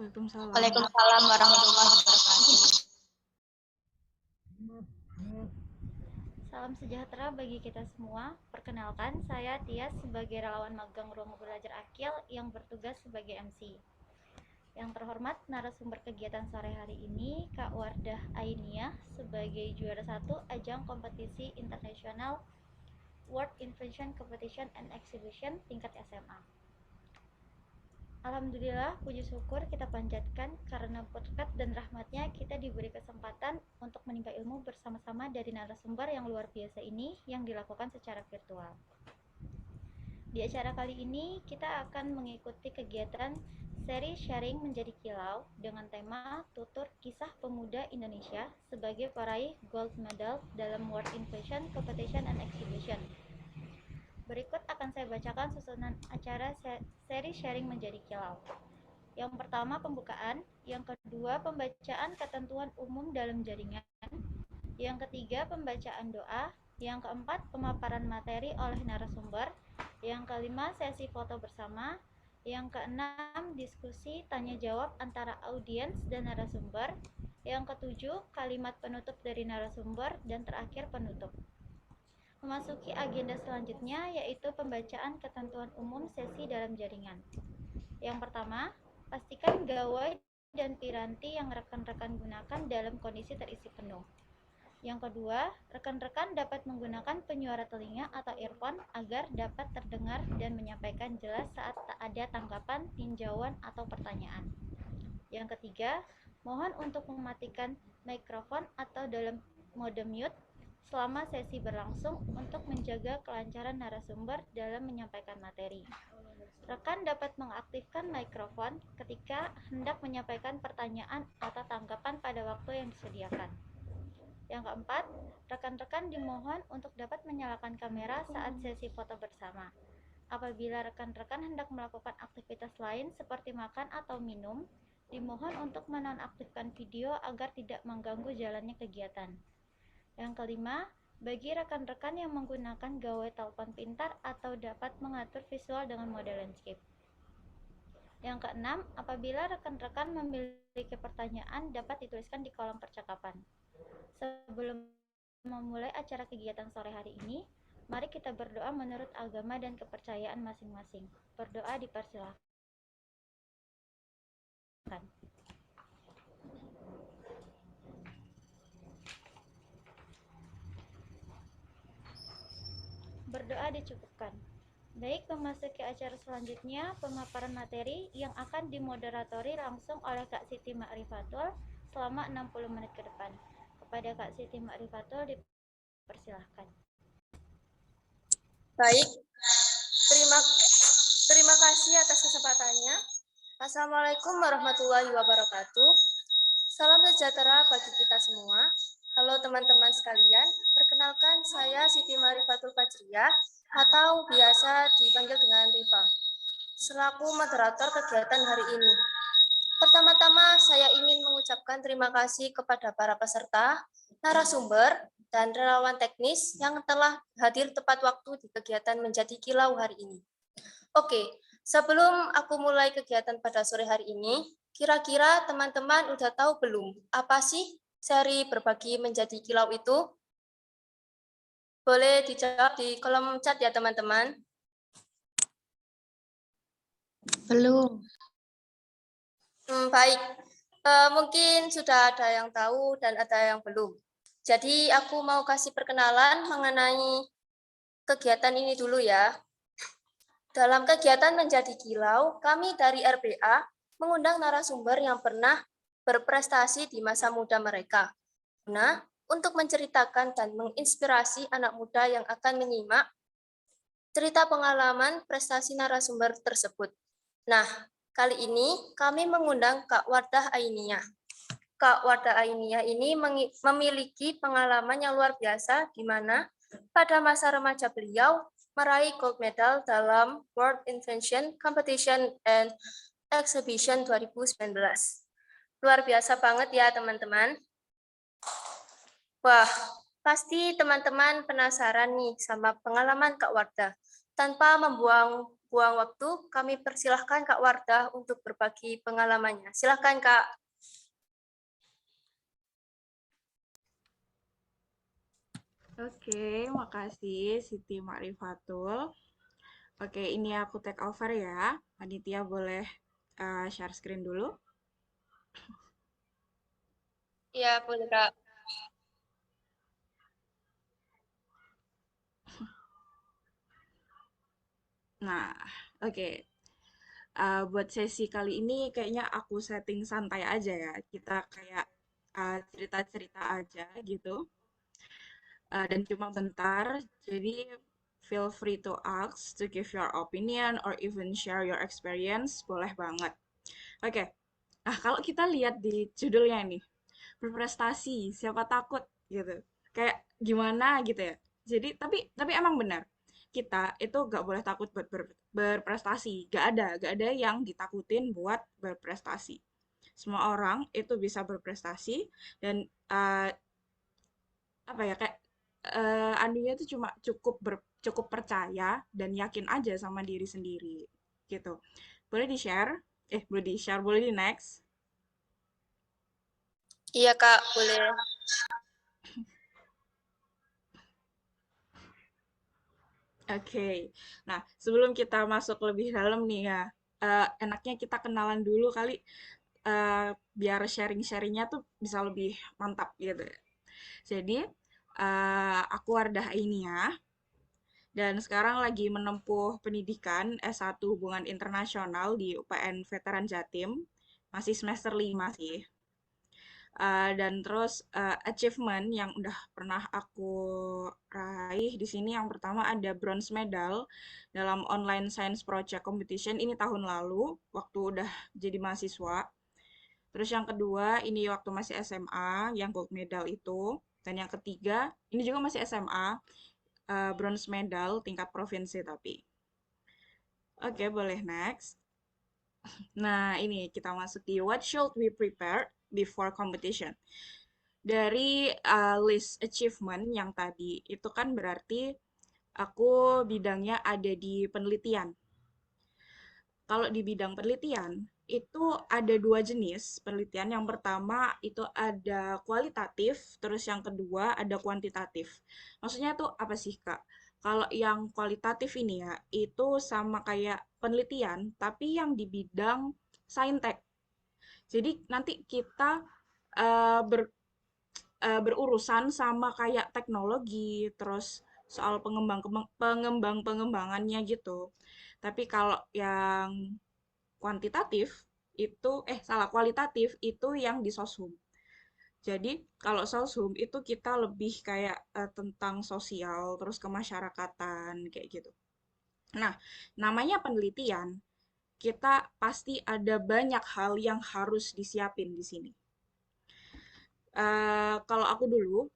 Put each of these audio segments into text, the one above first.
Waalaikumsalam. Waalaikumsalam warahmatullahi wabarakatuh. Salam sejahtera bagi kita semua. Perkenalkan, saya Tias sebagai relawan magang Ruang Belajar Akil yang bertugas sebagai MC. Yang terhormat narasumber kegiatan sore hari ini, Kak Wardah Ainiyah sebagai juara 1 ajang kompetisi internasional World Invention Competition and Exhibition tingkat SMA. Alhamdulillah, puji syukur kita panjatkan karena berkat dan rahmatnya kita diberi kesempatan untuk menimba ilmu bersama-sama dari narasumber yang luar biasa ini yang dilakukan secara virtual. Di acara kali ini kita akan mengikuti kegiatan seri sharing menjadi kilau dengan tema tutur kisah pemuda Indonesia sebagai peraih gold medal dalam World Invention Competition and Exhibition. Berikut akan saya bacakan susunan acara seri sharing menjadi kilau. Yang pertama pembukaan, yang kedua pembacaan ketentuan umum dalam jaringan, yang ketiga pembacaan doa, yang keempat pemaparan materi oleh narasumber, yang kelima sesi foto bersama, yang keenam diskusi tanya jawab antara audiens dan narasumber, yang ketujuh kalimat penutup dari narasumber, dan terakhir penutup. Memasuki agenda selanjutnya yaitu pembacaan ketentuan umum sesi dalam jaringan. Yang pertama, pastikan gawai dan piranti yang rekan-rekan gunakan dalam kondisi terisi penuh. Yang kedua, rekan-rekan dapat menggunakan penyuara telinga atau earphone agar dapat terdengar dan menyampaikan jelas saat tak ada tanggapan, tinjauan, atau pertanyaan. Yang ketiga, mohon untuk mematikan mikrofon atau dalam mode mute selama sesi berlangsung untuk menjaga kelancaran narasumber dalam menyampaikan materi. Rekan dapat mengaktifkan mikrofon ketika hendak menyampaikan pertanyaan atau tanggapan pada waktu yang disediakan. Yang keempat, rekan-rekan dimohon untuk dapat menyalakan kamera saat sesi foto bersama. Apabila rekan-rekan hendak melakukan aktivitas lain seperti makan atau minum, dimohon untuk menonaktifkan video agar tidak mengganggu jalannya kegiatan. Yang kelima, bagi rekan-rekan yang menggunakan gawai telepon pintar atau dapat mengatur visual dengan mode landscape. Yang keenam, apabila rekan-rekan memiliki pertanyaan dapat dituliskan di kolom percakapan. Sebelum memulai acara kegiatan sore hari ini, mari kita berdoa menurut agama dan kepercayaan masing-masing. Berdoa dipersilahkan. Berdoa dicukupkan. Baik, memasuki acara selanjutnya, pemaparan materi yang akan dimoderatori langsung oleh Kak Siti Ma'rifatul selama 60 menit ke depan. Kepada Kak Siti Ma'rifatul dipersilahkan. Baik, terima kasih atas kesempatannya. Assalamualaikum warahmatullahi wabarakatuh. Salam sejahtera bagi kita semua. Halo teman-teman sekalian, perkenalkan saya Siti Ma'rifatul Fajriyah atau biasa dipanggil dengan Rifa, selaku moderator kegiatan hari ini. Pertama-tama saya ingin mengucapkan terima kasih kepada para peserta, narasumber, dan relawan teknis yang telah hadir tepat waktu di kegiatan menjadi kilau hari ini. Oke, sebelum aku mulai kegiatan pada sore hari ini, kira-kira teman-teman udah tahu belum apa sih seri berbagi menjadi kilau itu? Boleh dijawab di kolom chat ya teman-teman. Belum. Baik, mungkin sudah ada yang tahu dan ada yang belum. Jadi aku mau kasih perkenalan mengenai kegiatan ini dulu ya. Dalam kegiatan menjadi kilau, kami dari RBA mengundang narasumber yang pernah berprestasi di masa muda mereka. Nah, untuk menceritakan dan menginspirasi anak muda yang akan menyimak cerita pengalaman prestasi narasumber tersebut. Nah, kali ini kami mengundang Kak Wardah Ainiyah. Kak Wardah Ainiyah ini memiliki pengalaman yang luar biasa di mana pada masa remaja beliau meraih gold medal dalam World Invention Competition and Exhibition 2019. Luar biasa banget ya teman-teman. Wah, pasti teman-teman penasaran nih sama pengalaman Kak Wardah. Tanpa membuang buang waktu, kami persilahkan Kak Wardah untuk berbagi pengalamannya. Silahkan Kak. Oke, makasih Siti Ma'rifatul. Oke, ini aku take over ya. Panitia boleh share screen dulu. Iya, boleh Kak. Nah, oke. Buat sesi kali ini kayaknya aku setting santai aja ya. Kita kayak cerita-cerita aja gitu. Dan cuma bentar, jadi feel free to ask, to give your opinion, or even share your experience, boleh banget. Oke, nah kalau kita lihat di judulnya nih, berprestasi, siapa takut gitu. Kayak gimana gitu ya. Jadi, tapi emang benar. Kita itu gak boleh takut buat berprestasi. Gak ada yang ditakutin buat berprestasi. Semua orang itu bisa berprestasi dan apa ya kayak anunya itu cuma cukup percaya dan yakin aja sama diri sendiri gitu. Boleh di-share? Boleh di-share, boleh di next. Iya Kak, boleh. Oke. Nah, sebelum kita masuk lebih dalam nih ya, enaknya kita kenalan dulu kali biar sharing-sharingnya tuh bisa lebih mantap gitu. Jadi, aku Wardah Ainia dan sekarang lagi menempuh pendidikan S1 Hubungan Internasional di UPN Veteran Jatim. Masih semester 5 sih. Dan terus achievement yang udah pernah aku raih di sini yang pertama ada bronze medal dalam online science project competition ini tahun lalu waktu udah jadi mahasiswa. Terus yang kedua ini waktu masih SMA yang gold medal itu. Dan yang ketiga ini juga masih SMA bronze medal tingkat provinsi tapi. Oke, boleh next. Nah, ini kita masuk di what should we prepare before competition. Dari list achievement yang tadi, itu kan berarti aku bidangnya ada di penelitian. Kalau di bidang penelitian, itu ada dua jenis penelitian. Yang pertama itu ada kualitatif, terus yang kedua ada kuantitatif. Maksudnya tuh apa sih, Kak? Kalau yang kualitatif ini ya, itu sama kayak penelitian, tapi yang di bidang saintek. Jadi nanti kita eh, ber, berurusan sama kayak teknologi, terus soal pengembang-pengembangannya gitu. Tapi kalau yang kuantitatif itu salah kualitatif itu yang di Soshum. Jadi kalau Soshum itu kita lebih kayak tentang sosial terus kemasyarakatan kayak gitu. Nah, namanya penelitian, kita pasti ada banyak hal yang harus disiapin di sini. Kalau aku dulu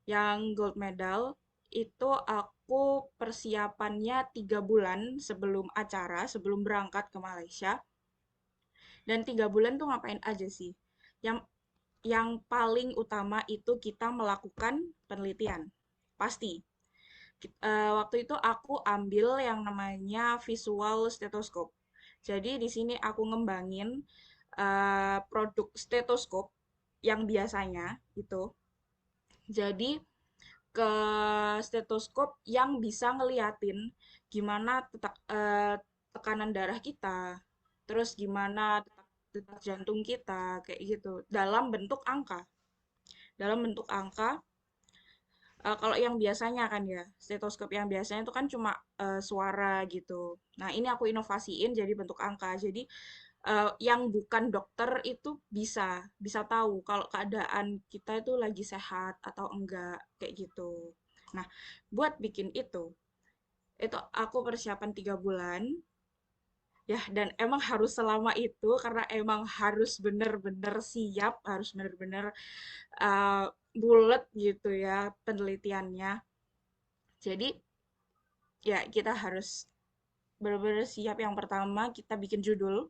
yang gold medal itu aku persiapannya 3 bulan sebelum acara, sebelum berangkat ke Malaysia. Dan 3 bulan tuh ngapain aja sih? Yang yang paling utama itu kita melakukan penelitian. Pasti. Waktu itu aku ambil yang namanya visual stethoscope. Jadi di sini aku ngembangin produk stetoskop yang biasanya itu. Jadi ke stetoskop yang bisa ngeliatin gimana tekanan darah kita, terus gimana detak jantung kita, kayak gitu, dalam bentuk angka. Dalam bentuk angka, kalau yang biasanya kan ya, stetoskop yang biasanya itu kan cuma suara gitu. Nah, ini aku inovasiin jadi bentuk angka. Jadi yang bukan dokter itu bisa tahu kalau keadaan kita itu lagi sehat atau enggak kayak gitu. Nah, buat bikin itu aku persiapan 3 bulan ya dan emang harus selama itu karena emang harus bener-bener siap, harus bener-bener uh, bulet gitu ya penelitiannya. Jadi ya kita harus bener-bener siap. Yang pertama kita bikin judul.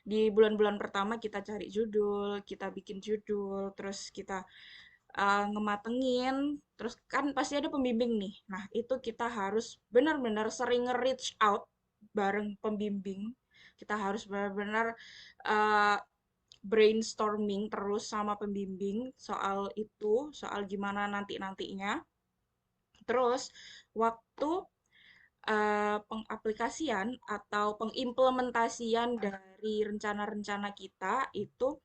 Di bulan-bulan pertama kita cari judul, kita bikin judul, terus kita ngematengin, terus kan pasti ada pembimbing nih. Nah, itu kita harus benar-benar sering nge-reach out bareng pembimbing. Kita harus benar-benar uh, brainstorming terus sama pembimbing soal itu, soal gimana nanti-nantinya. Terus waktu pengaplikasian atau pengimplementasian dari rencana-rencana kita itu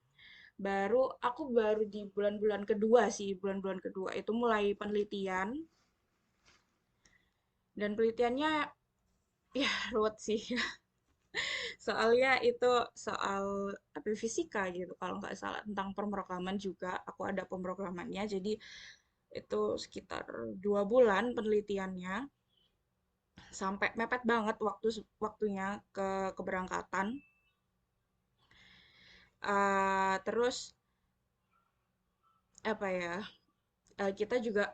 aku baru di bulan-bulan kedua sih, bulan-bulan kedua itu mulai penelitian, dan penelitiannya ya ruwet sih. Soalnya itu soal apa fisika gitu kalau nggak salah, tentang pemrograman juga aku ada pemrogramannya, jadi itu sekitar 2 bulan penelitiannya, sampai mepet banget waktunya ke keberangkatan. Terus apa ya, kita juga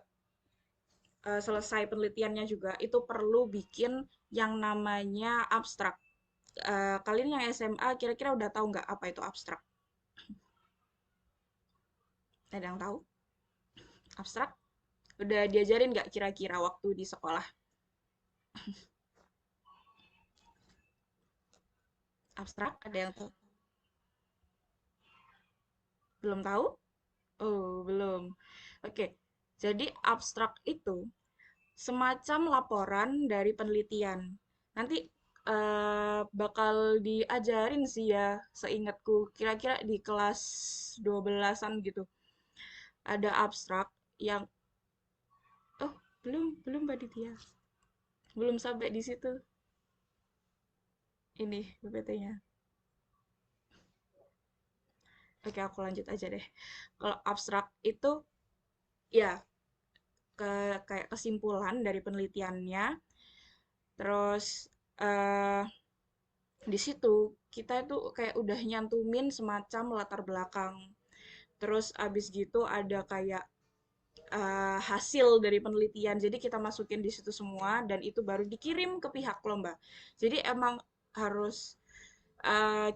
selesai penelitiannya juga itu perlu bikin yang namanya abstrak. Kalian yang SMA kira-kira udah tahu nggak apa itu abstrak? Ada yang tahu? Abstrak? Udah diajarin nggak kira-kira waktu di sekolah? Abstrak, ada yang tahu? Belum tahu? Oh, belum. Oke. Jadi abstrak itu semacam laporan dari penelitian. Nanti bakal diajarin sih ya, seingatku. Kira-kira di kelas 12-an gitu. Ada abstrak yang, oh, belum Mbak Ditya. Belum sampai di situ. Ini PPT-nya. Oke, aku lanjut aja deh. Kalau abstrak itu ya kayak kesimpulan dari penelitiannya. Terus eh di situ kita itu kayak udah nyantumin semacam latar belakang. Terus abis gitu ada kayak hasil dari penelitian. Jadi kita masukin di situ semua dan itu baru dikirim ke pihak lomba. Jadi emang harus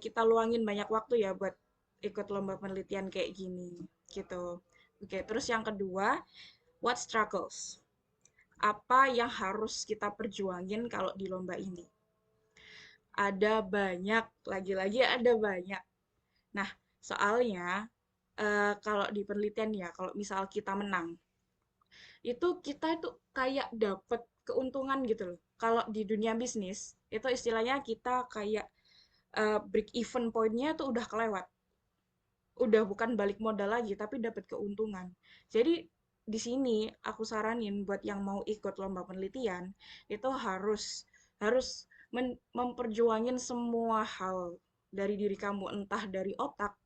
kita luangin banyak waktu ya buat ikut lomba penelitian kayak gini gitu. Oke, terus yang kedua, what struggles? Apa yang harus kita perjuangin kalau di lomba ini? Ada banyak, lagi-lagi ada banyak. Nah, soalnya kalau di penelitian ya, kalau misal kita menang, itu kita itu kayak dapet keuntungan gitu loh. Kalau di dunia bisnis, itu istilahnya kita kayak break even point-nya tuh udah kelewat. Udah bukan balik modal lagi, tapi dapat keuntungan. Jadi di sini aku saranin buat yang mau ikut lomba penelitian, itu harus harus memperjuangin semua hal dari diri kamu, entah dari otak,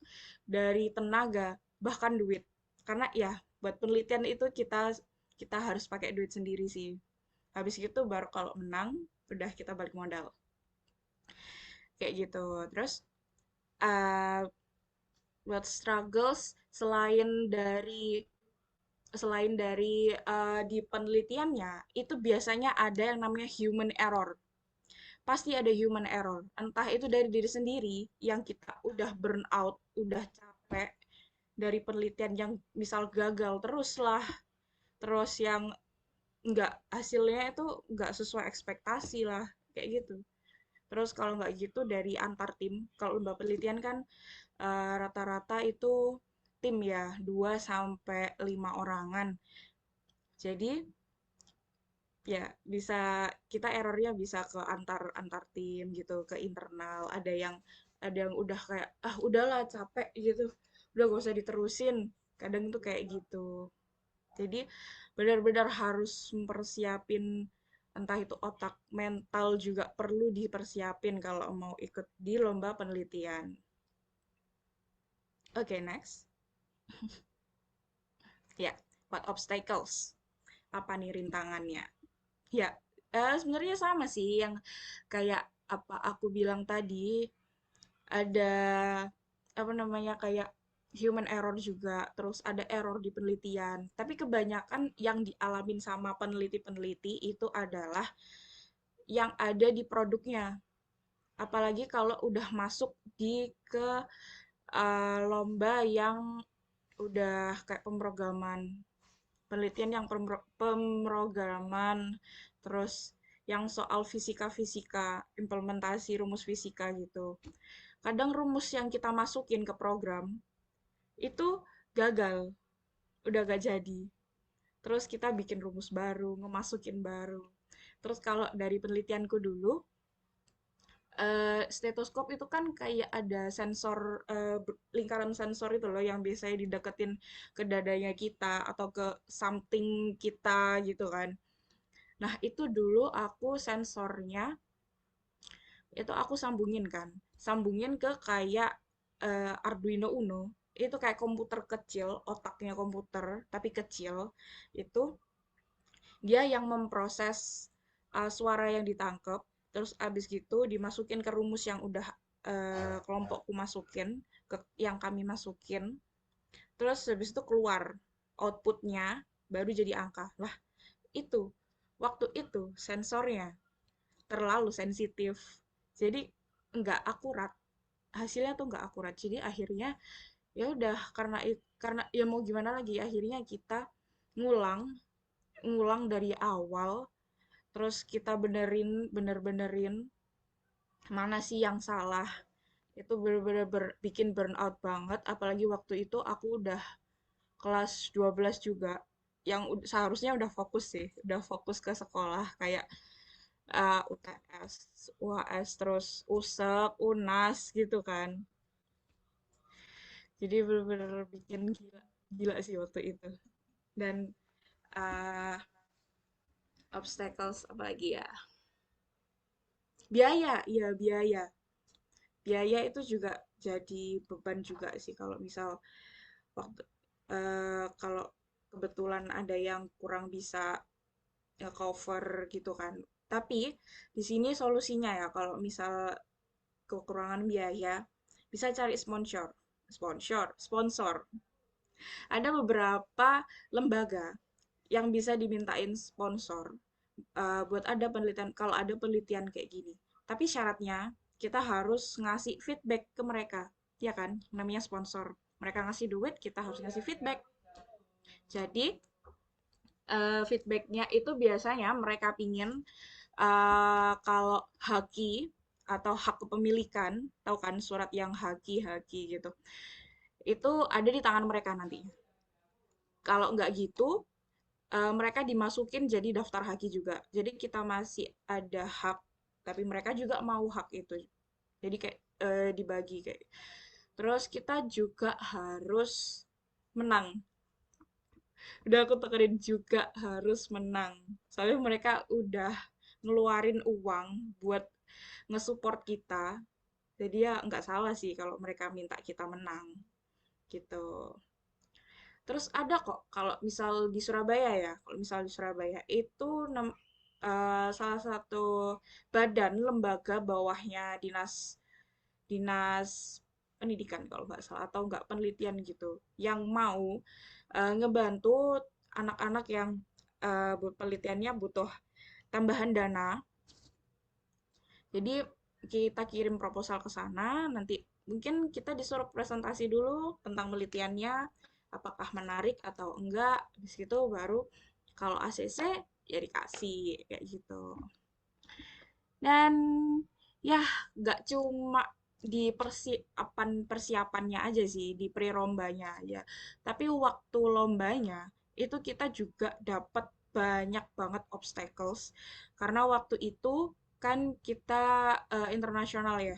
dari tenaga, bahkan duit. Karena ya buat penelitian itu kita kita harus pakai duit sendiri sih. Habis gitu baru kalau menang, udah kita balik modal. Kayak gitu. Terus uh, buat struggles selain dari di penelitiannya itu biasanya ada yang namanya human error. Pasti ada human error. Entah itu dari diri sendiri yang kita udah burn out, udah capek dari penelitian yang misal gagal terus lah, terus yang nggak hasilnya itu nggak sesuai ekspektasi lah, kayak gitu. Terus kalau nggak gitu dari antar tim, kalau lomba penelitian kan rata-rata itu tim ya 2 sampai 5 orangan. Jadi ya bisa kita errornya bisa ke antar antar tim gitu, ke internal. Ada yang udah kayak udahlah capek gitu. Udah gak usah diterusin. Kadang tuh kayak gitu. Jadi benar-benar harus mempersiapin, entah itu otak, mental juga perlu dipersiapin kalau mau ikut di lomba penelitian. Oke, next. Ya, what obstacles? Apa nih rintangannya? Ya, sebenarnya sama sih yang kayak apa aku bilang tadi, ada apa namanya kayak human error juga, terus ada error di penelitian. Tapi kebanyakan yang dialamin sama peneliti-peneliti itu adalah yang ada di produknya. Apalagi kalau udah masuk ke lomba yang udah kayak pemrograman, penelitian yang pemrograman, terus yang soal fisika-fisika, implementasi rumus fisika gitu. Kadang rumus yang kita masukin ke program itu gagal, udah gak jadi. Terus kita bikin rumus baru, ngemasukin baru. Terus kalau dari penelitianku dulu, stetoskop itu kan kayak ada sensor, lingkaran sensor itu loh yang biasanya dideketin ke dadanya kita atau ke something kita gitu kan. Nah, itu dulu aku sensornya, itu aku sambungin kan. Sambungin ke kayak Arduino Uno. Itu kayak komputer kecil, otaknya komputer, tapi kecil. Itu dia yang memproses suara yang ditangkap, terus abis gitu dimasukin ke rumus yang udah kelompokku masukin, yang kami masukin, terus habis itu keluar outputnya baru jadi angka. Lah, itu waktu itu sensornya terlalu sensitif, jadi nggak akurat, hasilnya tuh nggak akurat. Jadi akhirnya ya udah, karena ya mau gimana lagi, akhirnya kita ngulang ngulang dari awal, terus kita bener-benerin mana sih yang salah. Itu bener-bener bikin burnout banget, apalagi waktu itu aku udah kelas 12 juga, yang seharusnya udah fokus sih, udah fokus ke sekolah, kayak UTS, UAS, terus USEK, UNAS gitu kan. Jadi bener-bener bikin gila, gila sih waktu itu. Dan uh, obstacles apalagi ya? Biaya, iya biaya. Biaya itu juga jadi beban juga sih kalau misal waktu kalau kebetulan ada yang kurang bisa cover gitu kan. Tapi di sini solusinya ya, kalau misal kekurangan biaya, bisa cari sponsor. Ada beberapa lembaga yang bisa dimintain sponsor buat ada penelitian, kalau ada penelitian kayak gini. Tapi syaratnya kita harus ngasih feedback ke mereka, ya kan? Namanya sponsor. Mereka ngasih duit, kita harus ngasih feedback. Jadi feedbacknya itu biasanya mereka pingin kalau haki atau hak kepemilikan, tahu kan surat yang haki gitu, itu ada di tangan mereka nantinya. Kalau nggak gitu, mereka dimasukin jadi daftar haki juga. Jadi kita masih ada hak, tapi mereka juga mau hak itu. Jadi kayak dibagi kayak. Terus kita juga harus menang. Udah aku tekerin juga harus menang. Soalnya mereka udah ngeluarin uang buat ngesupport kita. Jadi ya nggak salah sih kalau mereka minta kita menang gitu. Terus ada kok kalau misal di Surabaya ya, kalau misal di Surabaya itu salah satu badan lembaga bawahnya dinas dinas pendidikan kalau nggak salah, atau nggak penelitian gitu, yang mau ngebantu anak-anak yang penelitiannya butuh tambahan dana. Jadi kita kirim proposal ke sana, nanti mungkin kita disuruh presentasi dulu tentang penelitiannya, apakah menarik atau enggak. Di situ baru kalau ACC ya dikasih kayak gitu. Dan ya nggak cuma di persiapannya aja sih, di pre-lombanya ya. Tapi waktu lombanya itu kita juga dapat banyak banget obstacles, karena waktu itu kan kita internasional ya.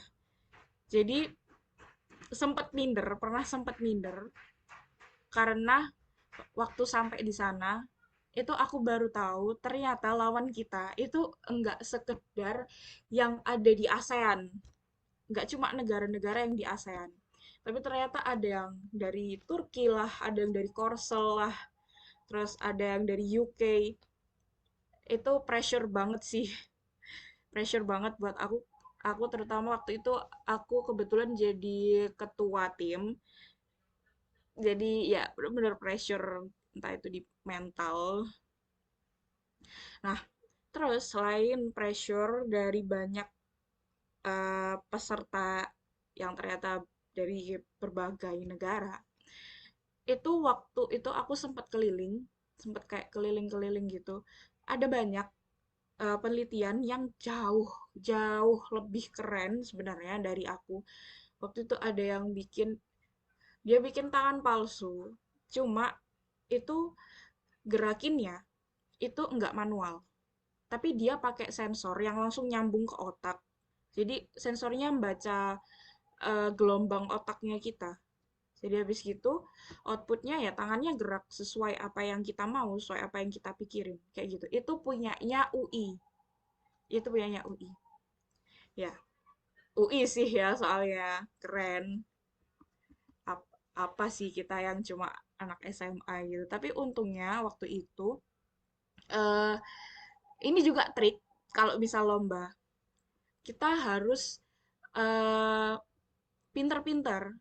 Jadi pernah sempet minder karena waktu sampai di sana itu aku baru tahu ternyata lawan kita itu enggak sekedar yang ada di ASEAN, enggak cuma negara-negara yang di ASEAN, tapi ternyata ada yang dari Turki lah, ada yang dari Korsel lah, terus ada yang dari UK. Itu pressure banget sih, pressure banget buat aku terutama waktu itu aku kebetulan jadi ketua tim, jadi ya bener-bener pressure, entah itu di mental. Nah, terus selain pressure dari banyak peserta yang ternyata dari berbagai negara, itu waktu itu aku sempat kayak keliling-keliling gitu. Ada banyak penelitian yang jauh lebih keren sebenarnya dari aku. Waktu itu ada yang dia bikin tangan palsu, cuma itu gerakinnya itu nggak manual, tapi dia pakai sensor yang langsung nyambung ke otak. Jadi sensornya membaca gelombang otaknya kita. Jadi habis gitu outputnya ya tangannya gerak sesuai apa yang kita mau, sesuai apa yang kita pikirin, kayak gitu. Itu punyanya UI. Itu punyanya UI. Ya, UI sih ya soalnya keren. Apa sih kita yang cuma anak SMA gitu. Tapi untungnya waktu itu eh ini juga trik kalau bisa lomba. Kita harus eh pinter-pinter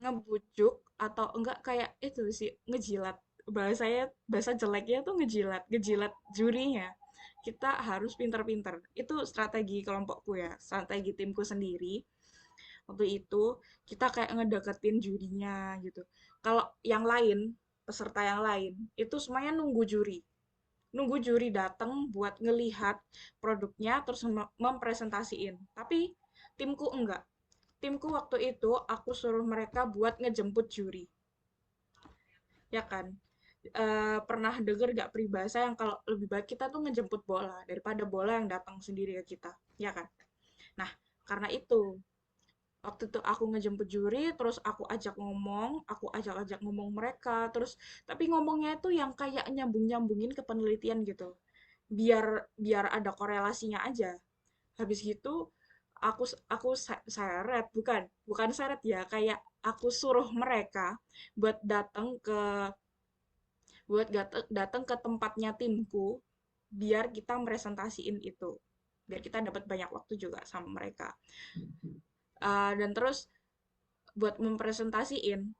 ngebujuk atau enggak kayak itu sih ngejilat, bahasa jeleknya tuh ngejilat ngejilat jurinya. Kita harus pinter-pinter, itu strategi kelompokku ya, strategi timku sendiri. Waktu itu kita kayak ngedeketin jurinya gitu. Kalau yang lain, peserta yang lain itu semuanya nunggu juri datang buat ngelihat produknya terus mempresentasiin, tapi timku enggak. Timku waktu itu aku suruh mereka buat ngejemput juri, ya kan? Pernah denger gak peribahasa yang kalau lebih baik kita tuh ngejemput bola daripada bola yang datang sendiri ke kita, ya kan? Nah, karena itu waktu itu aku ngejemput juri, terus aku ajak-ajak ngomong mereka, terus tapi ngomongnya itu yang kayak nyambung-nyambungin ke penelitian gitu, biar biar ada korelasinya aja. Habis gitu seret, bukan seret ya, kayak aku suruh mereka buat datang ke tempatnya timku biar kita presentasiin itu, biar kita dapat banyak waktu juga sama mereka. Dan terus buat mempresentasiin,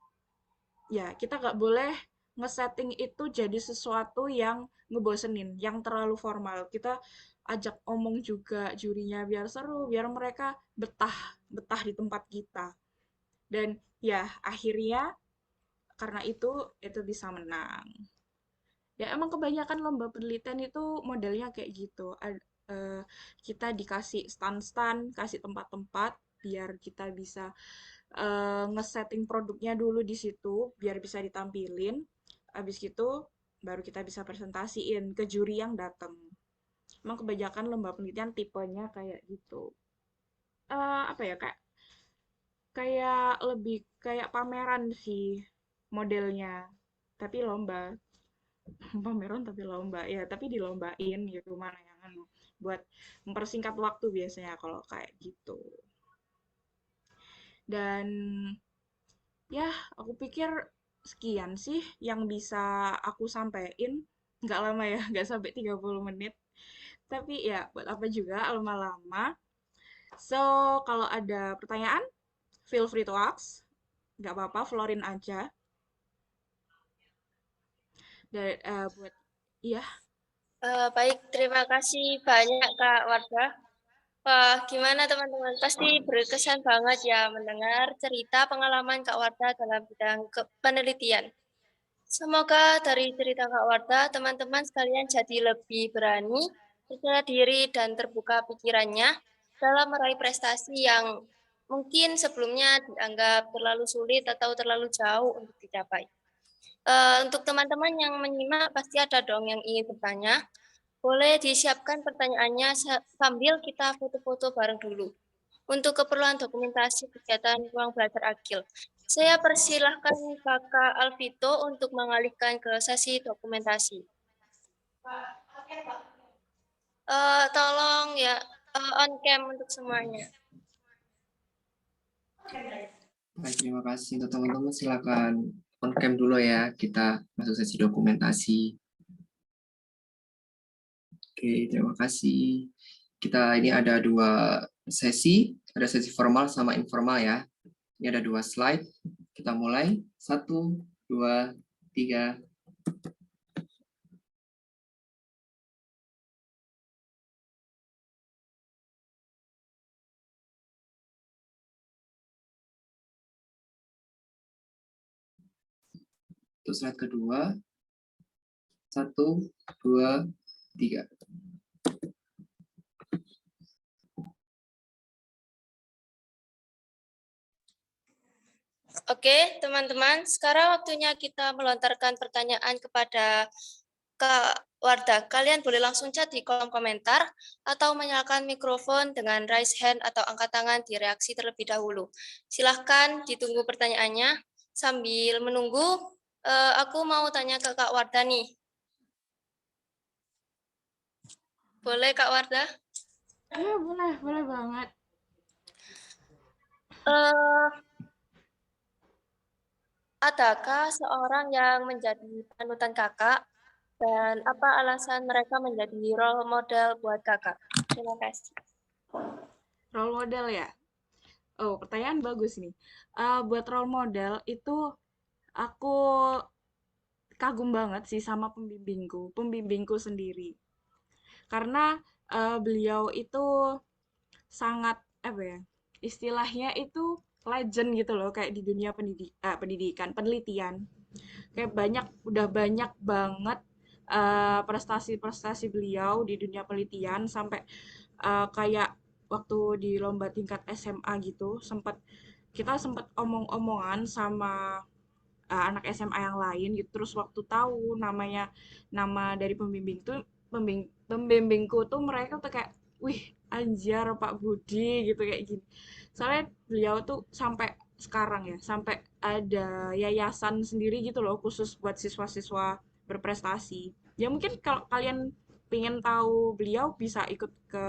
ya kita nggak boleh ngesetting itu jadi sesuatu yang ngebosenin, yang terlalu formal. Kita ajak omong juga jurinya biar seru, biar mereka betah betah di tempat kita. Dan ya akhirnya karena itu bisa menang. Ya emang kebanyakan lomba penelitian itu modelnya kayak gitu. Kita dikasih stand-stand, kasih tempat-tempat biar kita bisa ngesetting produknya dulu di situ biar bisa ditampilin. Habis gitu baru kita bisa presentasiin ke juri yang datang. Emang kebanyakan lomba penelitian tipenya kayak gitu. Apa ya, kayak kayak lebih kayak pameran sih modelnya. Tapi lomba, pameran tapi lomba. Ya, tapi dilombain gitu mana yang anu buat mempersingkat waktu biasanya kalau kayak gitu. Dan ya, aku pikir sekian sih yang bisa aku sampaikan. Nggak lama ya, nggak sampai 30 menit. Tapi ya, buat apa juga lama-lama. So, kalau ada pertanyaan, feel free to ask. Nggak apa-apa, Florin aja. Buat, iya, Baik, terima kasih banyak Kak Wardah. Wah, gimana teman-teman? Pasti berkesan banget ya mendengar cerita pengalaman Kak Wardah dalam bidang penelitian. Semoga dari cerita Kak Wardah, teman-teman sekalian jadi lebih berani, percaya diri, dan terbuka pikirannya dalam meraih prestasi yang mungkin sebelumnya dianggap terlalu sulit atau terlalu jauh untuk dicapai. Untuk teman-teman yang menyimak, pasti ada dong yang ingin bertanya. Boleh disiapkan pertanyaannya sambil kita foto-foto bareng dulu. Untuk keperluan dokumentasi kegiatan ruang belajar Akil, saya persilahkan Kakak Alvito untuk mengalihkan ke sesi dokumentasi. Tolong ya on cam untuk semuanya. Baik, terima kasih untuk teman-teman. Silakan on cam dulu ya. Kita masuk sesi dokumentasi. Oke, terima kasih. Kita ini ada dua sesi, ada sesi formal sama informal ya. Ini ada dua slide. Kita mulai. 1, 2, 3. Untuk slide kedua. 1, 2, 3. Oke, teman-teman, sekarang waktunya kita melontarkan pertanyaan kepada Kak Wardah. Kalian boleh langsung chat di kolom komentar atau menyalakan mikrofon dengan raise hand atau angkat tangan di reaksi terlebih dahulu. Silahkan ditunggu pertanyaannya. Sambil menunggu, aku mau tanya ke Kak Wardah nih. Boleh Kak Wardah? Iya, boleh banget. Eh, Adakah seorang yang menjadi panutan kakak dan apa alasan mereka menjadi role model buat kakak? Terima kasih. Role model ya? Oh, pertanyaan bagus nih. Buat role model itu aku kagum banget sih sama pembimbingku sendiri. Karena beliau itu sangat apa ya? Istilahnya itu legend gitu loh kayak di dunia pendidikan, penelitian. Kayak udah banyak banget prestasi-prestasi beliau di dunia penelitian sampai kayak waktu di lomba tingkat SMA gitu kita sempat omong-omongan sama anak SMA yang lain gitu terus waktu tahu nama dari pembimbingku tuh mereka tuh kayak wih anjar Pak Budi gitu kayak gini soalnya beliau tuh sampai sekarang ya sampai ada yayasan sendiri gitu loh khusus buat siswa-siswa berprestasi ya mungkin kalau kalian pengen tahu beliau bisa ikut ke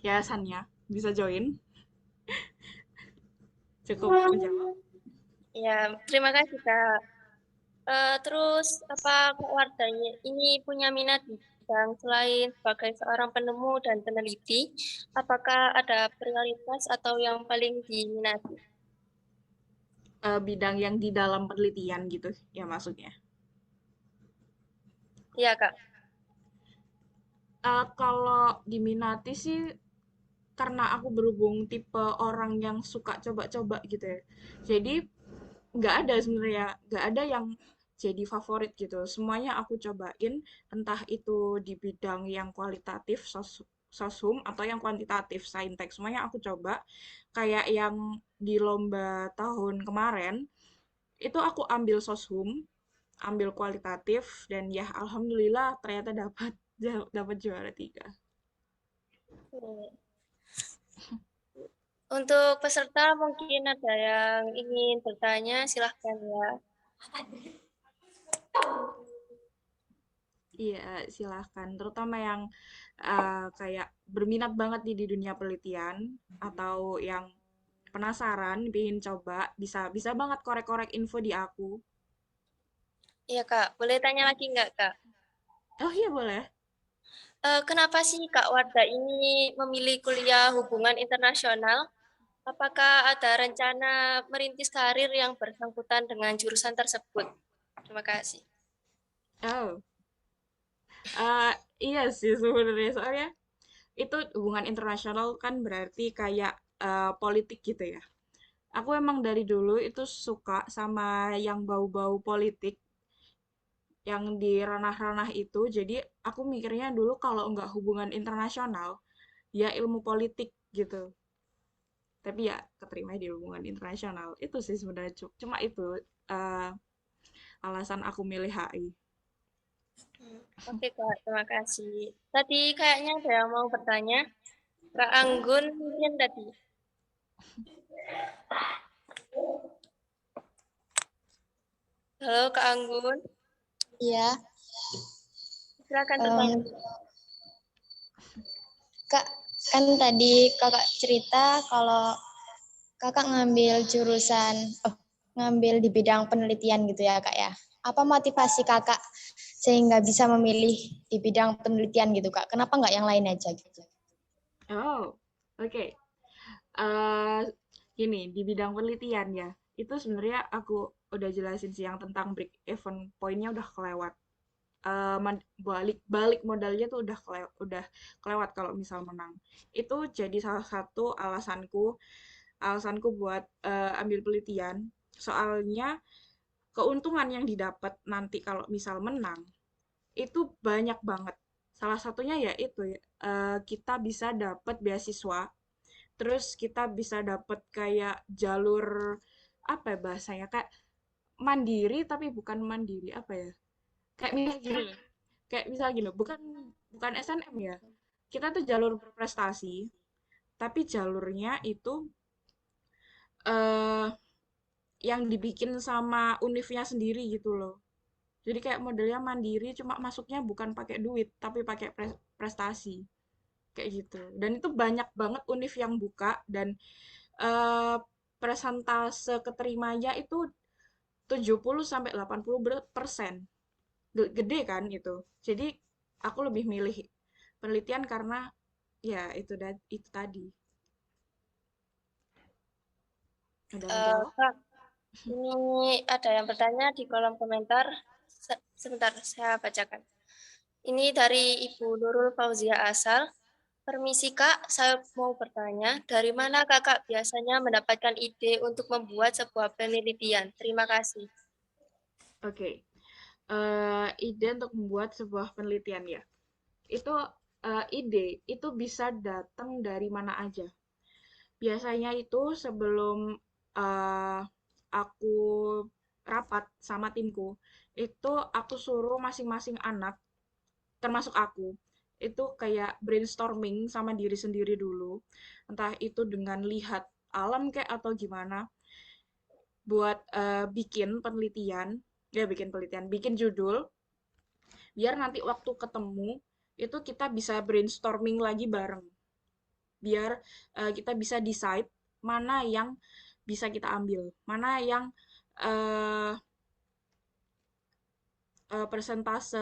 yayasannya bisa join cukup menjawab. Ya, terima kasih Kak. Terus apa Kak Wardah ini punya minat di bidang selain sebagai seorang penemu dan peneliti, apakah ada prioritas atau yang paling diminati? Bidang yang di dalam penelitian gitu ya maksudnya. Iya Kak. Kalau diminati sih karena aku berhubung tipe orang yang suka coba-coba gitu ya. Jadi nggak ada yang jadi favorit gitu. Semuanya aku cobain, entah itu di bidang yang kualitatif, soshum, atau yang kuantitatif, saintek. Semuanya aku coba. Kayak yang di lomba tahun kemarin, itu aku ambil soshum, ambil kualitatif, dan ya alhamdulillah ternyata dapat dapat juara 3. Untuk peserta mungkin ada yang ingin bertanya, silahkan ya. Iya, silahkan. Terutama yang kayak berminat banget di dunia penelitian atau yang penasaran, pengen coba, bisa bisa banget korek-korek info di aku. Iya Kak, boleh tanya lagi nggak Kak? Oh iya boleh. Kenapa sih Kak Wardah ini memilih kuliah hubungan internasional? Apakah ada rencana merintis karir yang bersangkutan dengan jurusan tersebut? Terima kasih. Oh, eh, iya sih sebenarnya soalnya itu hubungan internasional kan berarti kayak politik gitu ya. Aku emang dari dulu itu suka sama yang bau-bau politik yang di ranah-ranah itu. Jadi aku mikirnya dulu kalau nggak hubungan internasional, ya ilmu politik gitu. Tapi ya keterima di hubungan internasional. Itu sih sebenarnya cuma itu eh, alasan aku milih HI. Oke Kak, terima kasih. Tadi kayaknya ada yang mau bertanya. Kak Anggun mungkin tadi. Halo Kak Anggun, Iya, silakan em, bertanya. Kak, kan tadi kakak cerita kalau kakak ngambil di bidang penelitian gitu ya kak ya. Apa motivasi kakak sehingga bisa memilih di bidang penelitian gitu kak? Kenapa nggak yang lain aja gitu? Oh, oke. eh Gini, di bidang penelitian ya, itu sebenarnya aku udah jelasin sih yang tentang break even pointnya udah kelewat. Balik balik modalnya tuh udah kelewat kalau misal menang. Itu jadi salah satu alasanku buat ambil penelitian. Soalnya keuntungan yang didapat nanti kalau misal menang itu banyak banget. Salah satunya ya itu ya, kita bisa dapat beasiswa. Terus kita bisa dapat kayak jalur apa ya bahasanya, kayak mandiri tapi bukan mandiri, apa ya? Kayak misal gini loh. Kayak misal gini loh, bukan bukan SNM ya. Kita tuh jalur berprestasi, tapi jalurnya itu eh yang dibikin sama univnya sendiri gitu loh. Jadi kayak modelnya mandiri, cuma masuknya bukan pakai duit, tapi pakai prestasi. Kayak gitu. Dan itu banyak banget univ yang buka, dan eh, persentase keterimanya itu 70 sampai 80%. Gede kan itu. Jadi aku lebih milih penelitian karena ya itu tadi. Udah menjawab. Kak, ini ada yang bertanya di kolom komentar. Sebentar, saya bacakan. Ini dari Ibu Nurul Fauzia Asal. Permisi Kak, saya mau bertanya, dari mana Kakak biasanya mendapatkan ide untuk membuat sebuah penelitian? Terima kasih. Oke. Ide untuk membuat sebuah penelitian ya. Itu ide itu bisa datang dari mana aja. Biasanya itu sebelum eh, aku rapat sama timku, itu aku suruh masing-masing anak, termasuk aku, itu kayak brainstorming sama diri sendiri dulu. Entah itu dengan lihat alam kayak atau gimana, buat bikin judul, biar nanti waktu ketemu, itu kita bisa brainstorming lagi bareng. Biar kita bisa decide mana yang bisa kita ambil, mana yang eh, persentase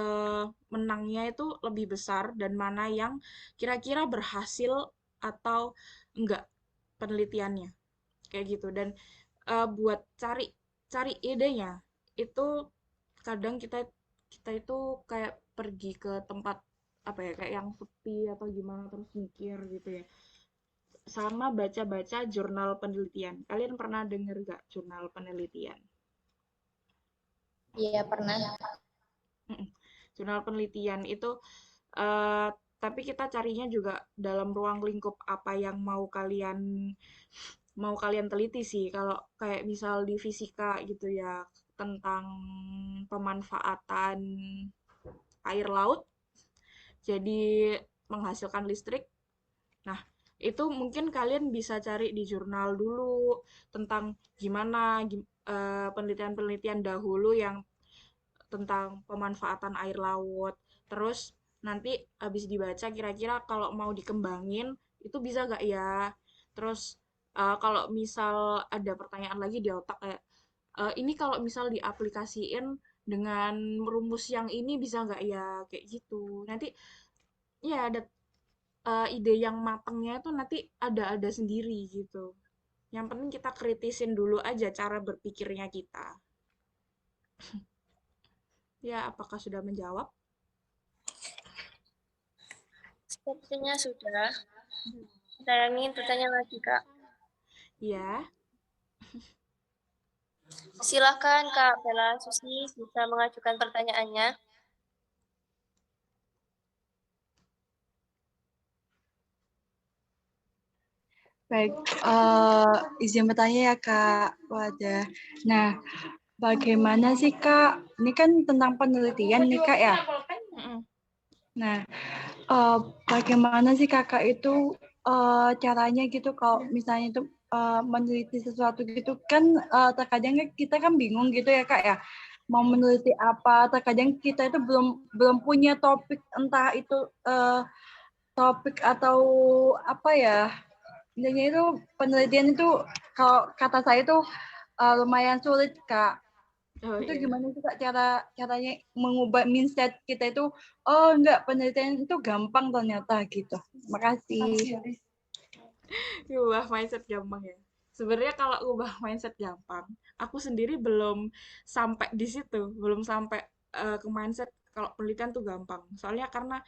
menangnya itu lebih besar, dan mana yang kira-kira berhasil atau enggak penelitiannya, kayak gitu. Dan buat cari cari idenya itu kadang kita kita itu kayak pergi ke tempat apa ya, kayak yang sepi atau gimana, terus mikir gitu ya, sama baca-baca jurnal penelitian. Kalian pernah denger gak jurnal penelitian? Iya, pernah. Mm-mm. Jurnal penelitian itu eh, tapi kita carinya juga dalam ruang lingkup apa yang mau kalian teliti sih. Kalau kayak misal di fisika gitu ya, tentang pemanfaatan air laut jadi menghasilkan listrik. Nah, itu mungkin kalian bisa cari di jurnal dulu tentang gimana penelitian-penelitian dahulu yang tentang pemanfaatan air laut. Terus nanti habis dibaca, kira-kira kalau mau dikembangin itu bisa gak ya? Terus kalau misal ada pertanyaan lagi di otak kayak ini kalau misal diaplikasiin dengan rumus yang ini bisa nggak ya, kayak gitu. Nanti ya ada ide yang matangnya itu nanti ada sendiri gitu. Yang penting kita kritisin dulu aja cara berpikirnya kita. Ya, apakah sudah menjawab? Sepertinya sudah. Ada yang ingin bertanya lagi, Kak? Ya. Silakan Kak Bella Susi bisa mengajukan pertanyaannya. Baik, izin bertanya ya Kak Wadah. Nah, bagaimana sih Kak? Ini kan tentang penelitian nih Kak ya. Nah, bagaimana sih Kakak itu caranya gitu kalau misalnya itu meneliti sesuatu gitu kan terkadang kita kan bingung gitu ya Kak ya. Mau meneliti apa? Terkadang kita itu belum punya topik, entah itu topik atau apa ya. Intinya itu penelitian itu kalau kata saya itu lumayan sulit Kak. Oh Itu iya. gimana sih Kak caranya mengubah mindset kita itu, oh enggak, penelitian itu gampang ternyata gitu. Makasih. Ubah mindset gampang ya. Sebenarnya kalau ubah mindset gampang, aku sendiri belum sampai di situ, belum sampai ke mindset kalau penelitian tuh gampang. Soalnya karena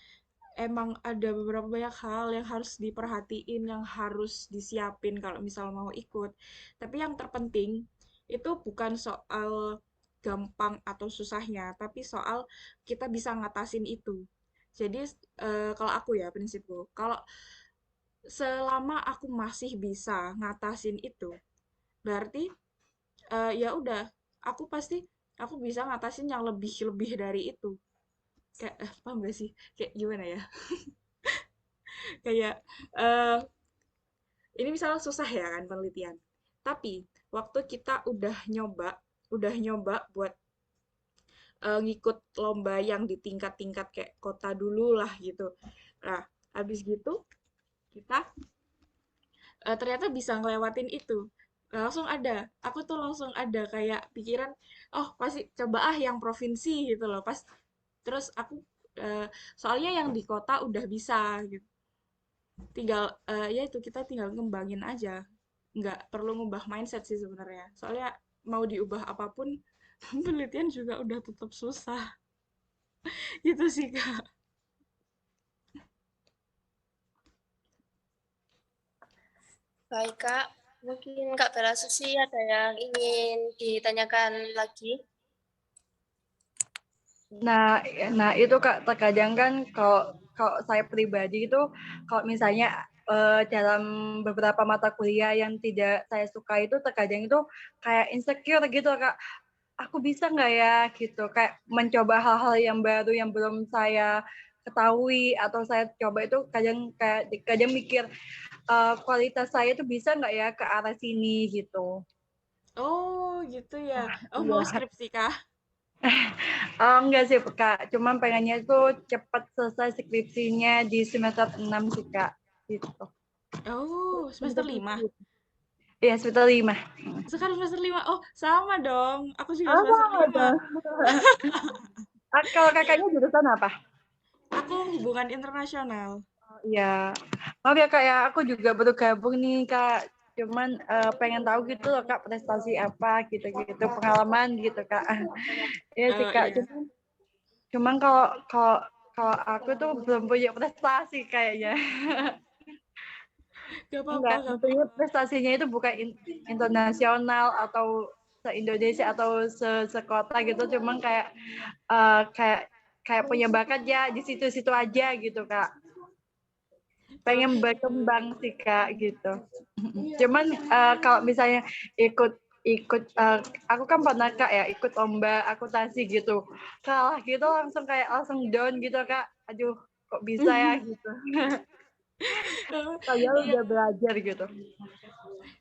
emang ada beberapa banyak hal yang harus diperhatiin, yang harus disiapin kalau misal mau ikut. Tapi yang terpenting itu bukan soal gampang atau susahnya, tapi soal kita bisa ngatasin itu. Jadi kalau aku ya prinsipku, kalau selama aku masih bisa ngatasin itu, berarti ya udah, aku bisa ngatasin yang lebih dari itu. Kayak paham gak sih? Kayak gimana ya? Kayak eh ini misalnya susah ya kan penelitian. Tapi waktu kita udah nyoba buat ngikut lomba yang di tingkat-tingkat kayak kota dulu lah gitu. Nah, habis gitu kita ternyata bisa ngelewatin itu. Aku tuh langsung ada kayak pikiran, oh pasti coba yang provinsi gitu loh. Terus aku eh, soalnya yang di kota udah bisa gitu. Tinggal ya itu kita tinggal ngembangin aja. Nggak perlu ngubah mindset sih sebenarnya. Soalnya mau diubah apapun penelitian juga udah tetap susah. Gitu sih, Kak. Baik, Kak. Mungkin Kak Bella Susi ada yang ingin ditanyakan lagi. Nah itu Kak, terkadang kan kalau kalau saya pribadi itu kalau misalnya dalam beberapa mata kuliah yang tidak saya suka itu terkadang itu kayak insecure gitu Kak. Aku bisa nggak ya gitu, kayak mencoba hal-hal yang baru yang belum saya ketahui atau saya coba itu kadang mikir kualitas saya itu bisa nggak ya ke arah sini gitu. Oh, gitu ya. Oh, mau Iya. skripsi kah? Oh, enggak sih, Kak. Cuman pengennya itu cepat selesai skripsinya di semester 6 sih, Kak. Gitu. Oh, semester 5. Iya, semester 5. Sekarang semester 5. Oh, sama dong. Aku juga Ah, semester sama 5. dong. Kalau kakaknya jurusan apa? Aku hubungan internasional. Oh, iya. Maaf ya, Kak ya. Aku juga baru gabung nih, Kak. Cuman pengen tahu gitu loh, Kak, prestasi apa gitu-gitu, pengalaman gitu, Kak. Iya sih, Kak. Iya. Cuman kalau kalau kalau aku tuh belum punya prestasi kayaknya. Gak apa-apa, Enggak, gak maksudnya apa-apa. prestasinya itu bukan internasional atau se-Indonesia atau sekota gitu, cuman kayak eh, kayak kayak punya bakat ya di situ-situ aja gitu, Kak. Oh, Pengen berkembang sih, Kak, gitu. Cuman kalau misalnya ikut ikut aku kan pernah Kak ya ikut lomba akuntansi gitu. Kalah gitu langsung down gitu, Kak. Aduh, kok bisa ya gitu. Padahal iya. udah belajar gitu.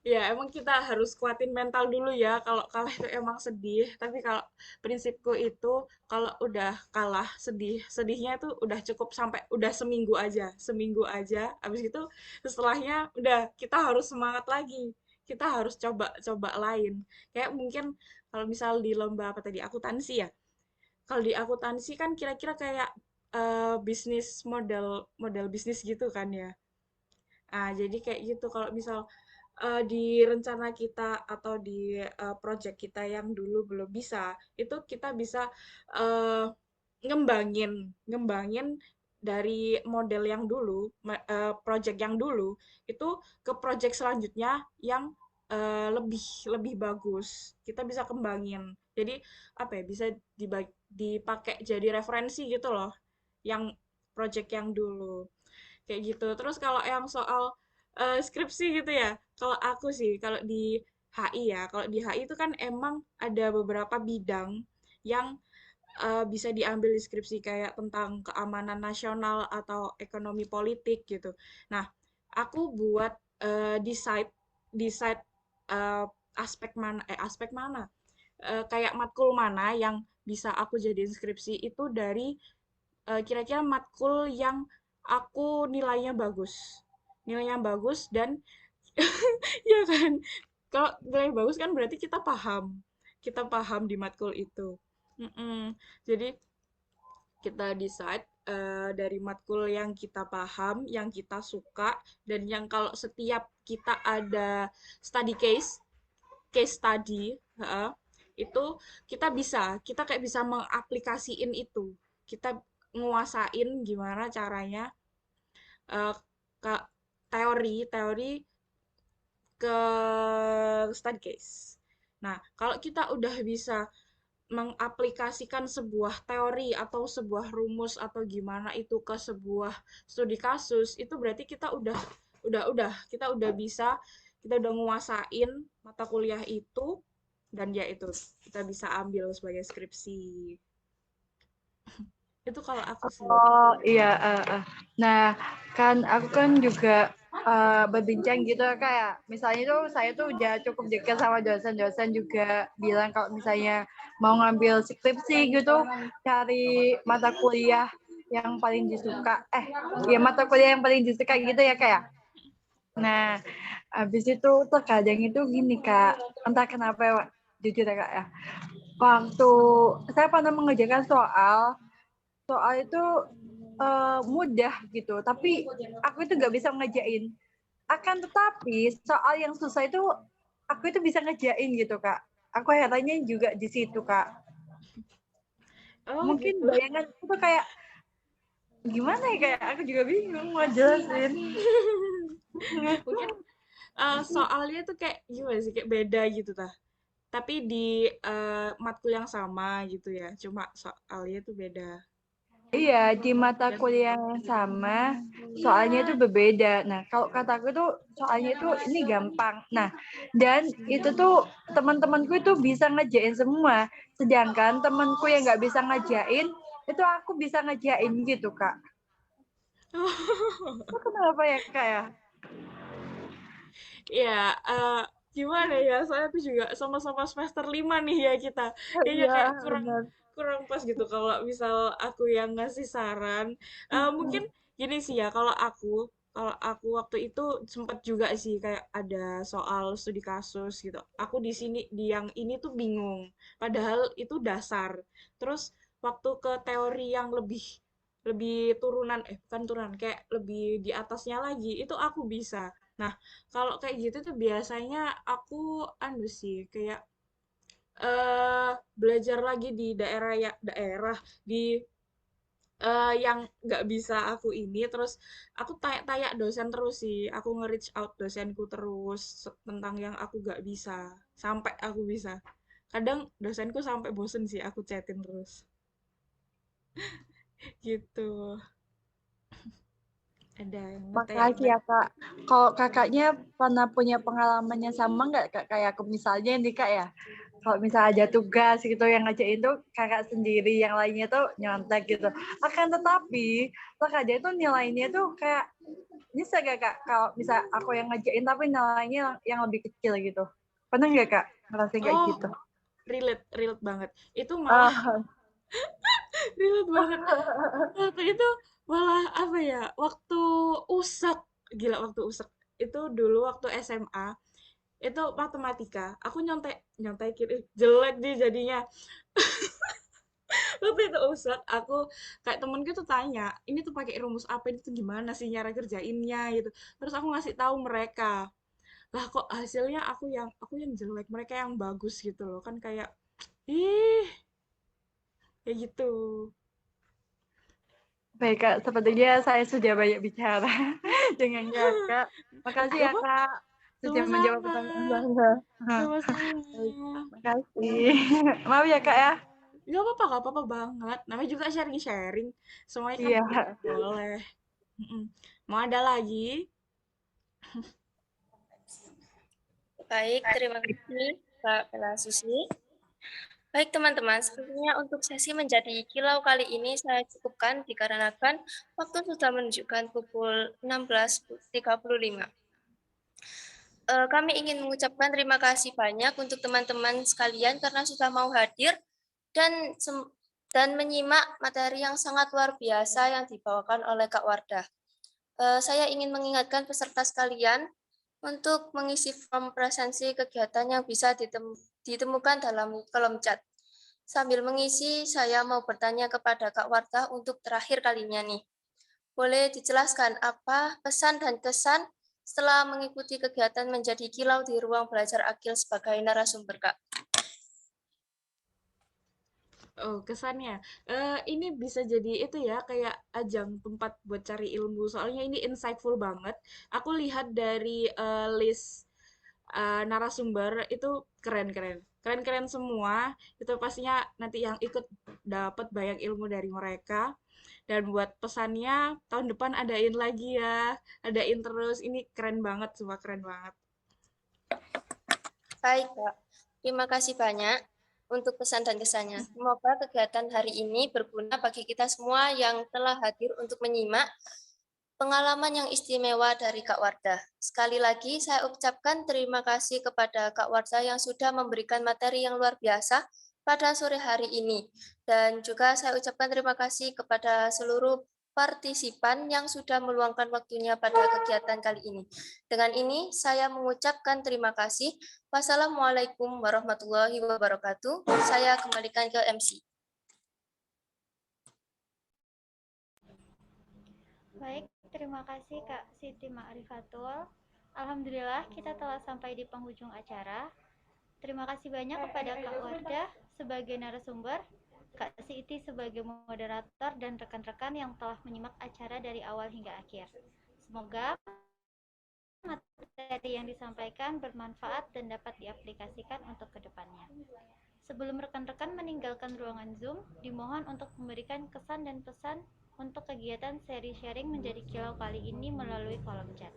Ya, emang kita harus kuatin mental dulu ya. Kalau kalah itu emang sedih. Tapi kalau prinsipku itu, kalau udah kalah sedih, sedihnya itu udah cukup sampai udah seminggu aja, seminggu aja. Habis itu setelahnya udah kita harus semangat lagi. Kita harus coba-coba lain. Kayak mungkin kalau misal di lomba apa tadi akuntansi ya. Kalau di akuntansi kan kira-kira kayak bisnis model model bisnis gitu kan ya. Nah, jadi kayak gitu kalau misal di rencana kita atau di project kita yang dulu belum bisa, itu kita bisa eh, ngembangin, ngembangin dari model yang dulu, project yang dulu, itu ke project selanjutnya yang lebih lebih bagus. Kita bisa kembangin. Jadi apa ya? Bisa dipakai jadi referensi gitu loh, yang project yang dulu kayak gitu. Terus kalau yang soal skripsi gitu ya, kalau aku sih kalau di HI ya, kalau di HI itu kan emang ada beberapa bidang yang bisa diambil di skripsi kayak tentang keamanan nasional atau ekonomi politik gitu. Nah, aku buat decide eh, aspek mana kayak matkul mana yang bisa aku jadiin skripsi itu dari kira-kira matkul yang aku nilainya bagus. Nilainya bagus dan ya kan. Kalau nilai bagus kan berarti kita paham. Kita paham di matkul itu. Mm-mm. Jadi kita decide dari matkul yang kita paham, yang kita suka, dan yang kalau setiap kita ada study case study, itu kita kayak bisa mengaplikasiin itu. Kita nguasain gimana caranya eh, ke teori ke study case. Nah, kalau kita udah bisa mengaplikasikan sebuah teori atau sebuah rumus atau gimana itu ke sebuah studi kasus, itu berarti kita udah kita udah bisa kita udah nguasain mata kuliah itu dan ya itu kita bisa ambil sebagai skripsi. Itu kalau aku sih. Oh iya, nah kan aku kan juga berbincang gitu kayak misalnya tuh saya tuh udah cukup dekat sama dosen-dosen juga bilang kalau misalnya mau ngambil skripsi gitu cari mata kuliah yang paling disuka ya mata kuliah yang paling disuka gitu ya kayak. Nah habis itu terkadang itu gini Kak, entah kenapa ya, jujur ya Kak ya, waktu saya pernah mengerjakan soal itu mudah gitu, tapi aku itu nggak bisa ngerjain. Akan tetapi soal yang susah itu aku itu bisa ngerjain gitu Kak. Aku herannya juga di situ Kak. Oh Mungkin gitu. bayangan itu kayak gimana ya kayak aku juga bingung mau jelasin. Mungkin soalnya tuh kayak gimana sih, kayak beda gitu tah. Tapi di matkul yang sama gitu ya. Cuma soalnya tuh beda. Iya, di mata Dan kuliah yang sama, soalnya itu berbeda. Nah, kalau kataku tuh soalnya itu ini gampang. Nah, dan itu tuh teman-temanku itu bisa ngerjain semua. Sedangkan temanku yang nggak bisa ngerjain, itu aku bisa ngerjain gitu, Kak. Itu kenapa ya, Kak ya? ya gimana ya? Soalnya aku juga sama-sama semester 5 nih ya kita. Kayaknya Iya, kayak kurang benar. kurang pas gitu kalau misal aku yang ngasih saran. Mungkin gini sih ya, kalau aku waktu itu sempat juga sih kayak ada soal studi kasus gitu. Aku di sini di yang ini tuh bingung. Padahal itu dasar. Terus waktu ke teori yang lebih lebih turunan bukan turunan kayak lebih di atasnya lagi itu aku bisa. Nah, kalau kayak gitu tuh biasanya aku anu sih kayak belajar lagi di daerah di yang nggak bisa aku ini terus aku tanya-tanya dosen terus sih aku nge-reach out dosenku terus tentang yang aku nggak bisa sampai aku bisa kadang dosenku sampai bosen sih aku chatin terus gitu ada yang mau tanya Makasih ya, Kak. Kalau kakaknya pernah punya pengalaman yang sama nggak, Kak? Kayak aku misalnya nih, Kak ya. Kalau misalnya ada tugas gitu yang ngerjain tuh kakak sendiri, yang lainnya tuh nyontek gitu. Akan tetapi, terkadang tuh nilainya tuh kayak, bisa gak Kak, kalau misal aku yang ngerjain tapi nilainya yang lebih kecil gitu. Pernah nggak Kak ngerasain kayak oh gitu? relate banget itu malah Ah, relate banget waktu itu malah apa ya waktu usek gila waktu usek itu dulu waktu SMA itu matematika aku nyontekin jelek dia jadinya waktu itu usek aku kayak temenku tuh tanya ini tuh pakai rumus apa ini tuh gimana sih cara kerjainnya gitu terus aku ngasih tahu mereka lah kok hasilnya aku yang jelek mereka yang bagus gitu loh kan kayak ih kayak gitu. baik Kak, sepertinya saya sudah banyak bicara dengan Kakak. Makasih Gak ya apa Kak, sudah menjawab sama-sama pertanyaan saya. Baik, sama-sama makasih. Maaf ya Kak ya. gak apa-apa banget namanya juga sharing-sharing semuanya kan Iya. boleh. Mm-mm. Mau ada lagi Baik, terima kasih Kak Bella Susi. Baik teman-teman, sepertinya untuk sesi menjadi kilau kali ini saya cukupkan dikarenakan waktu sudah menunjukkan pukul 16.35. Kami ingin mengucapkan terima kasih banyak untuk teman-teman sekalian karena sudah mau hadir dan dan menyimak materi yang sangat luar biasa yang dibawakan oleh Kak Wardah. Saya ingin mengingatkan peserta sekalian untuk mengisi form presensi kegiatan yang bisa ditemukan dalam kolom chat. Sambil mengisi, saya mau bertanya kepada Kak Wardah untuk terakhir kalinya nih. Boleh dijelaskan apa pesan dan kesan setelah mengikuti kegiatan menjadi kilau di ruang belajar Akil sebagai narasumber, Kak? oh kesannya ini bisa jadi itu ya kayak ajang tempat buat cari ilmu soalnya ini insightful banget aku lihat dari list narasumber itu keren-keren keren-keren semua itu pastinya nanti yang ikut dapat banyak ilmu dari mereka dan buat pesannya tahun depan adain lagi ya adain terus ini keren banget semua keren banget Baik, Kak. Terima kasih banyak untuk pesan dan kesannya. Semoga kegiatan hari ini berguna bagi kita semua yang telah hadir untuk menyimak pengalaman yang istimewa dari Kak Wardah. Sekali lagi saya ucapkan terima kasih kepada Kak Wardah yang sudah memberikan materi yang luar biasa pada sore hari ini. Dan juga saya ucapkan terima kasih kepada seluruh partisipan yang sudah meluangkan waktunya pada kegiatan kali ini. Dengan ini saya mengucapkan terima kasih. Wassalamualaikum warahmatullahi wabarakatuh. Saya kembalikan ke MC. Baik, terima kasih Kak Siti Ma'rifatul. Alhamdulillah kita telah sampai di penghujung acara. Terima kasih banyak kepada Kak Wardah sebagai narasumber, Kak Siti sebagai moderator, dan rekan-rekan yang telah menyimak acara dari awal hingga akhir. Semoga materi yang disampaikan bermanfaat dan dapat diaplikasikan untuk kedepannya. Sebelum rekan-rekan meninggalkan ruangan Zoom, dimohon untuk memberikan kesan dan pesan untuk kegiatan seri sharing menjadi kilau kali ini melalui kolom chat.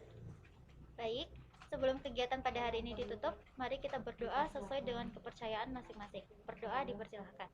Baik, sebelum kegiatan pada hari ini ditutup, mari kita berdoa sesuai dengan kepercayaan masing-masing. Berdoa dipersilahkan.